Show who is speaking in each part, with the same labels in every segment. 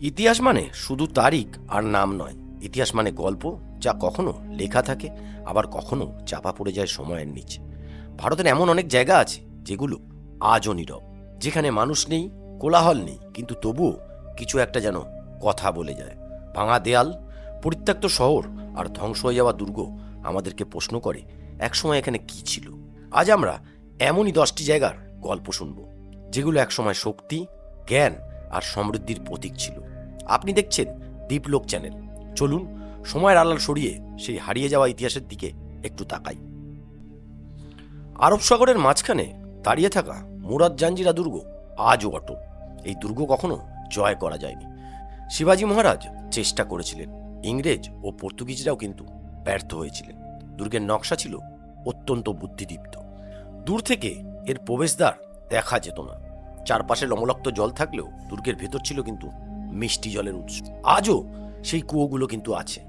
Speaker 1: ইতিহাস মানে শুধু তারিখ আর নাম নয়। ইতিহাস মানে গল্প, যা কখনো লেখা থাকে, আবার কখনো চাপা পড়ে যায় সময়ের নিচে। ভারতের এমন অনেক জায়গা আছে যেগুলো আজও নীরব, যেখানে মানুষ নেই, কোলাহল নেই, কিন্তু তবুও কিছু একটা যেন কথা বলে যায়। ভাঙা দেয়াল, পরিত্যক্ত শহর আর ধ্বংস হয়ে যাওয়া দুর্গ আমাদেরকে প্রশ্ন করে একসময় এখানে কি ছিল। আজ আমরা এমনই 10টি জায়গার গল্প শুনব, যেগুলো একসময় শক্তি, জ্ঞান আর সমৃদ্ধির প্রতীক ছিল। আপনি দেখছেন দীপলোক চ্যানেল। চলুন সময়ের আড়াল সরিয়ে সেই হারিয়ে যাওয়া ইতিহাসের দিকে একটু তাকাই। আরব সাগরের মাঝখানে দাঁড়িয়ে থাকা মুরাদ জাঞ্জিরা দুর্গ আজও অটল। এই দুর্গ কখনো জয় করা যায়নি। শিবাজী মহারাজ চেষ্টা করেছিলেন, ইংরেজ ও পর্তুগিজরাও কিন্তু ব্যর্থ হয়েছিলেন। দুর্গের নকশা ছিল অত্যন্ত বুদ্ধিদীপ্ত। দূর থেকে এর প্রবেশদ্বার দেখা যেত না। চারপাশে লবণাক্ত জল থাকলেও দুর্গের ভেতর ছিল কিন্তু মিষ্টি জলের উৎস। আজও সেই কুয়োগুলো কিন্তু আছে।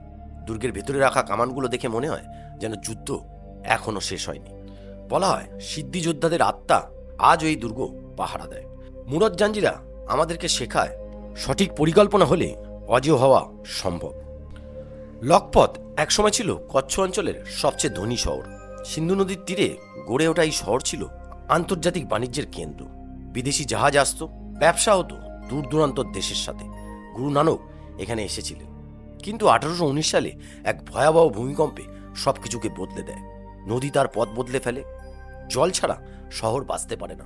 Speaker 1: দুর্গের ভেতরে রাখা কামানগুলো দেখে মনে হয় যেন যুদ্ধ এখনো শেষ হয়নি। বলা হয় সিদ্ধি যোদ্ধাদের আত্মা আজও এই দুর্গ পাহারা দেয়। মুরাদ জাঞ্জিরা আমাদেরকে শেখায় সঠিক পরিকল্পনা হলে অজেয় হওয়া সম্ভব। লখপত একসময় ছিল কচ্ছ অঞ্চলের সবচেয়ে ধনী শহর। সিন্ধু নদীর তীরে গড়ে ওঠা এই শহর ছিল আন্তর্জাতিক বাণিজ্যের কেন্দ্র। বিদেশি জাহাজ আসতো, ব্যবসা হতো দূর দূরান্তর দেশের সাথে। গুরু নানক এখানে এসেছিলেন, কিন্তু 1819 সালে এক ভয়াবহ ভূমিকম্পে সবকিছুকে বদলে দেয়। নদী তার পথ বদলে ফেলে। জল ছাড়া শহর বাঁচতে পারে না।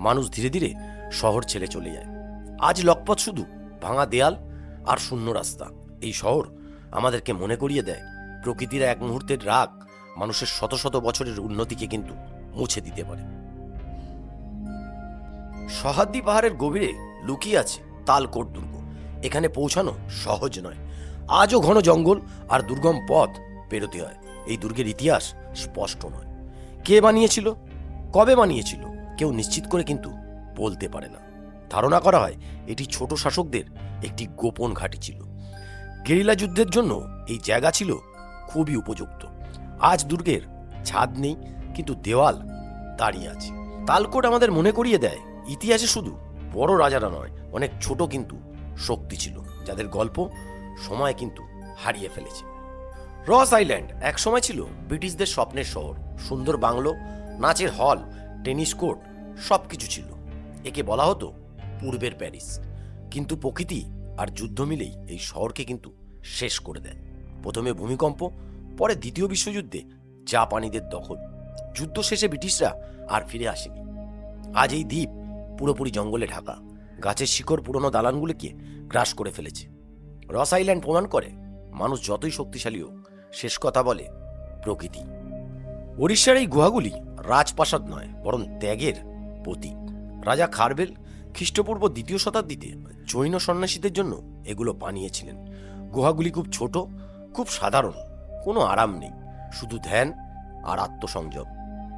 Speaker 1: মানুষ ধীরে ধীরে শহর ছেড়ে চলে যায়। আজ লখপত শুধু ভাঙা দেয়াল আর শূন্য রাস্তা। এই শহর আমাদেরকে মনে করিয়ে দেয় প্রকৃতির এক মুহূর্তের রাগ মানুষের শত শত বছরের উন্নতিকে কিন্তু মুছে দিতে পারে। সহ্যাদ্রি পাহাড়ের গভীরে লুকিয়ে আছে তালকোট দুর্গ। এখানে পৌঁছানো সহজ নয়। আজও ঘন জঙ্গল আর দুর্গম পথ পেরোতে হয়। এই দুর্গের ইতিহাস স্পষ্ট নয়। কে বানিয়েছিল, কবে বানিয়েছিল, কেউ নিশ্চিত করে কিন্তু বলতে পারে না। ধারণা করা হয় এটি ছোট শাসকদের একটি গোপন ঘাঁটি ছিল। গেরিলা যুদ্ধের জন্য এই জায়গা ছিল খুবই উপযুক্ত। আজ দুর্গের ছাদ নেই, কিন্তু দেওয়াল দাঁড়িয়ে আছে। তালকোট আমাদের মনে করিয়ে দেয় ইতিহাসে শুধু বড় রাজারা নয়, অনেক ছোট কিন্তু শক্তি ছিল, যাদের গল্প সময় কিন্তু হারিয়ে ফেলেছে। রস আইল্যান্ড একসময় ছিল ব্রিটিশদের স্বপ্নের শহর। সুন্দর বাংলো, নাচের হল, টেনিস কোর্ট সবকিছু ছিল। একে বলা হতো পূর্বের প্যারিস। কিন্তু প্রকৃতি আর যুদ্ধ মিলেই এই শহরকে কিন্তু শেষ করে দেয়। প্রথমে ভূমিকম্প, পরে দ্বিতীয় বিশ্বযুদ্ধে জাপানিদের দখল। যুদ্ধ শেষে ব্রিটিশরা আর ফিরে আসেনি। আজ এই দ্বীপ পুরোপুরি জঙ্গলে ঢাকা। গাছের শিকড় পুরনো দালানগুলিকে গ্রাস করে ফেলেছে। রস আইল্যান্ড প্রমাণ করে মানুষ যতই শক্তিশালী হোক, শেষ কথা বলে প্রকৃতি। ওড়িশার এই গুহাগুলি রাজপ্রাসাদ নয়, বরং ত্যাগের প্রতীক। রাজা খারবেল খ্রিস্টপূর্ব 2য় শতাব্দীতে জৈন সন্ন্যাসীদের জন্য এগুলো বানিয়েছিলেন। গুহাগুলি খুব ছোট, খুব সাধারণ। কোনো আরাম নেই, শুধু ধ্যান আর আত্মসংযম।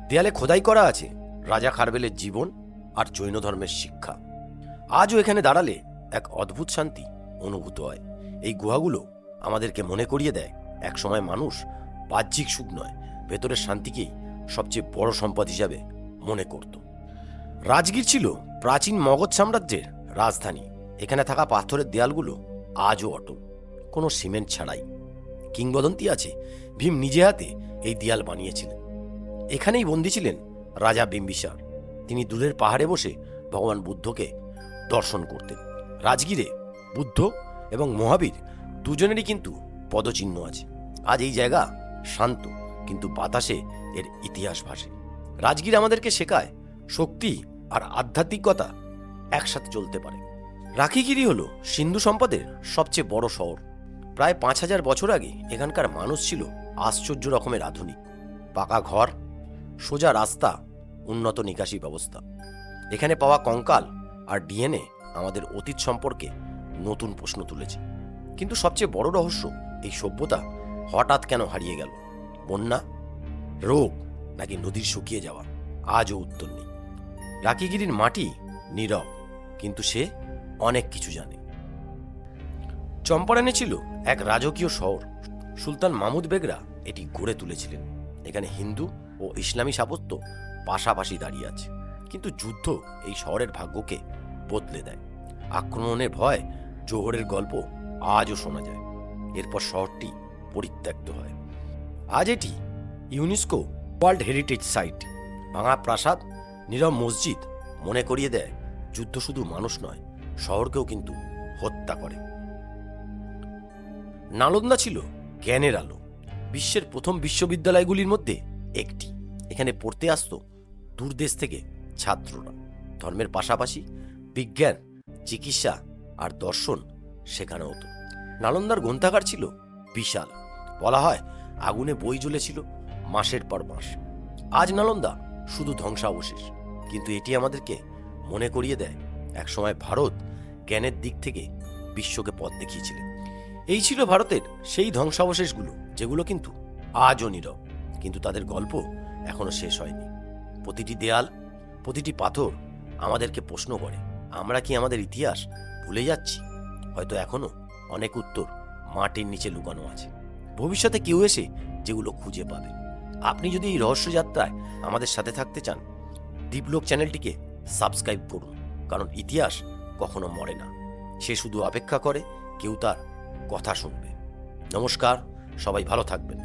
Speaker 1: দেয়ালে খোদাই করা আছে রাজা খারবেলের জীবন আর জৈন ধর্মের শিক্ষা। আজও এখানে দাঁড়ালে এক অদ্ভুত শান্তি অনুভূত হয়। এই গুহাগুলো আমাদেরকে মনে করিয়ে দেয় একসময় মানুষ বাহ্যিক সুখ নয়, ভেতরের শান্তিকেই সবচেয়ে বড় সম্পদ হিসাবে মনে করত। রাজগীর ছিল প্রাচীন মগধ সাম্রাজ্যের রাজধানী। এখানে থাকা পাথরের দেয়ালগুলো আজও অটল, কোনো সিমেন্ট ছাড়াই। কিংবদন্তি আছে ভীম নিজে হাতে এই দেয়াল বানিয়েছিলেন। এখানেই বন্দী ছিলেন রাজা বিম্বিসার। তিনি দূরের পাহাড়ে বসে ভগবান বুদ্ধকে দর্শন করতেন। রাজগীরে বুদ্ধ এবং মহাবীর দুজনেরই কিন্তু পদচিহ্ন আছে। আজ এই জায়গা শান্ত, কিন্তু বাতাসে এর ইতিহাস ভাসে। রাজগীর আমাদেরকে শেখায় শক্তি আর আধ্যাত্মিকতা একসাথে চলতে পারে। রাখিগিরি হলো সিন্ধু সম্পদের সবচেয়ে বড় শহর। প্রায় 5000 বছর আগে এখানকার মানুষ ছিল আশ্চর্য রকমের আধুনিক। পাকা ঘর, সোজা রাস্তা, উন্নত নিকাশি ব্যবস্থা। এখানে পাওয়া কঙ্কাল আর ডিএনএ আমাদের অতীত সম্পর্কে নতুন প্রশ্ন তুলেছে। কিন্তু সবচেয়ে বড় রহস্য, এই সভ্যতা হঠাৎ কেন হারিয়ে গেল? বন্যা, রোগ, নাকি নদীর শুকিয়ে যাওয়া? আজও উত্তর নেই। রাখিগিরির মাটি নীরব, কিন্তু সে অনেক কিছু জানে। চম্পারণে ছিল এক রাজকীয় শহর। সুলতান মাহমুদ বেগরা এটি গড়ে তুলেছিলেন। এখানে হিন্দু ও ইসলামী স্থাপত্য পাশাপাশি দাঁড়িয়ে আছে। কিন্তু যুদ্ধ এই শহরের ভাগ্যকে বদলে দেয়। আক্রমণের ভয় জোহরের গল্প আজও শোনা যায়। এরপর শহরটি পরিত্যক্ত হয়। আজ এটি ইউনেস্কো ওয়ার্ল্ড হেরিটেজ সাইট। ভাঙা প্রাসাদ, নীরব মসজিদ মনে করিয়ে দেয় যুদ্ধ শুধু মানুষ নয়, শহরকেও কিন্তু হত্যা করে। নালন্দা ছিল জ্ঞানের আলো, বিশ্বের প্রথম বিশ্ববিদ্যালয়গুলির মধ্যে একটি। এখানে পড়তে আসতো দূরদেশ থেকে ছাত্ররা। ধর্মের পাশাপাশি বিজ্ঞান, চিকিৎসা আর দর্শন শেখানো হতো। নালন্দার গ্রন্থাগার ছিল বিশাল, বলা হয় আগুনে বই জ্বলেছিল মাসের পর মাস। আজ নালন্দা শুধু ধ্বংসাবশেষ, কিন্তু এটি আমাদেরকে মনে করিয়ে দেয় একসময় ভারত জ্ঞানের দিক থেকে বিশ্বকে পথ দেখিয়েছিলেন। এই ছিল ভারতের সেই ধ্বংসাবশেষগুলো, যেগুলো কিন্তু আজও নীরব, কিন্তু তাদের গল্প এখনো শেষ হয়নি। প্রতিটি দেয়াল, প্রতিটি পাথর আমাদেরকে প্রশ্ন করে, আমরা কি আমাদের ইতিহাস ভুলে যাচ্ছি? হয়তো এখনো অনেক উত্তর মাটির নিচে লুকানো আছে। ভবিষ্যতে কেউ এসে যেগুলো খুঁজে পাবে। আপনি যদি এই রহস্যযাত্রায় আমাদের সাথে থাকতে চান, দীপলোক চ্যানেলটিকে সাবস্ক্রাইব করুন, কারণ ইতিহাস কখনো মরে না, সে শুধু অপেক্ষা করে কেউ তার কথা শুনবে। নমস্কার, সবাই ভালো থাকবেন।